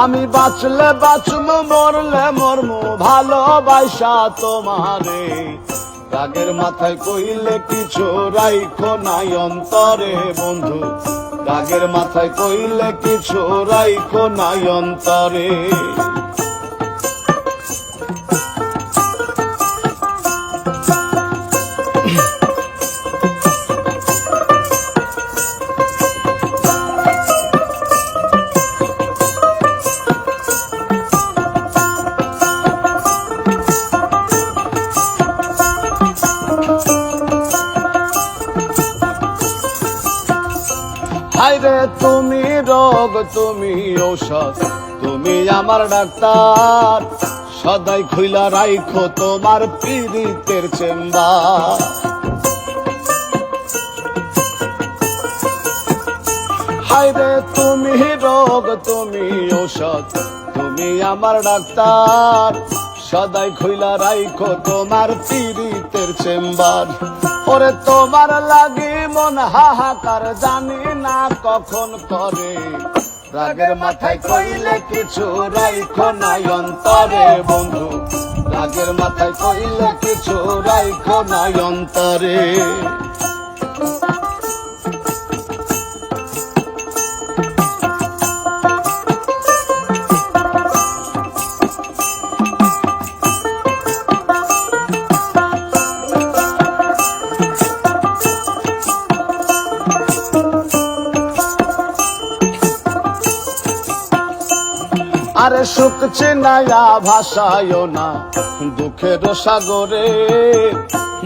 আমি বাঁচলে বাঁচমু মরলে মরমু ভালোবাসা তোমারে। রাগের মাথায় কইলে কিছু রাইখো নাই অন্তরে বন্ধু, রাগের মাথায় কইলে কিছু রাইখো নাই অন্তরে। হায়রে তুমি রোগ তুমি ঔষধ, তুমি আমার ডাক্তার, সদাই খুইলা রাইখো তোমার পীড়িতের চেম্বার। হায়রে তুমি রোগ তুমি ঔষধ, তুমি আমার ডাক্তার, সদাই খুইলা রাইখো তোমার পীড়িতের চেম্বার। ওরে তোমার লাগি মন হাহাকার, জানি না কখন করে। রাগের মাথায় কইলে কিছু রাইখো নাই অন্তরে বন্ধু, রাগের মাথায় কইলে কিছু রাইখো নাই অন্তরে। আরে সুখ চেনায়া ভাষায় না দুঃখের সাগরে,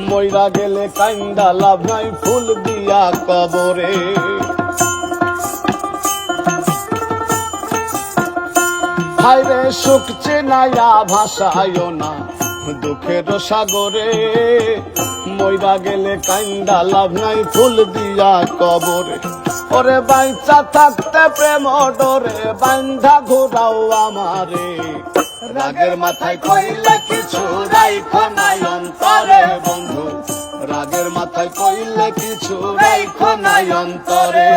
মইরা গেলে কাইন্দা লাভ নাই ফুল দিয়া কবরে। হায়রে সুখ চেনায়া ভাষায় না দুঃখের সাগরে, মইরা গেলে কাইন্দা লাভ নাই ফুল দিয়া কবরে। ওরে বাইচা থাকতে প্রেম ডরে বান্ধা ঘোরাও আমারে। রাগের মাথায় কইলে কিছু রাইখো নাই অন্তরে বন্ধু, রাগের মাথায় কইলে কিছু রাইখো নাই অন্তরে।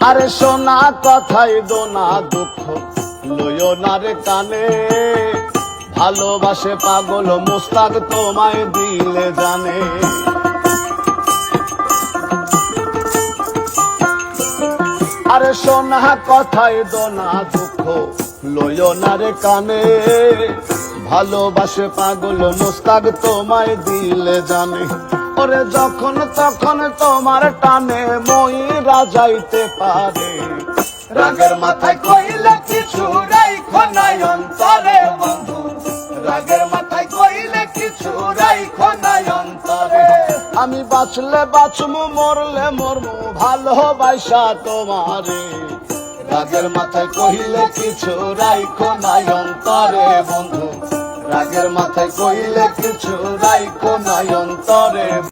আরে সোনা কথাই দোনা দুঃখ লইও না রে কানে, ভালোবাসে পাগল মুস্তাক তোমায় দিলে জানে। আরে সোনা কথাই দোনা দুঃখ লইও না রে কানে, ভালোবাসে পাগল মুস্তাক তোমায় দিলে জানে। ওরে যখন তখন তোমার টানে মইরা যাইতে পারে। রাগের মাথায় কইলে কিছু রাইখো নাই অন্তরে বন্ধু, রাগের মাথায় কইলে কিছু রাইখো নাই অন্তরে। আমি বাঁচলে বাঁচমু মরলে মরমু ভালোবাসা তোমারে। রাগের মাথায় কইলে কিছু রাইখো নাই অন্তরে বন্ধু, রাগের মাথায় কইলে কিছু রাইখো নাই অন্তরে।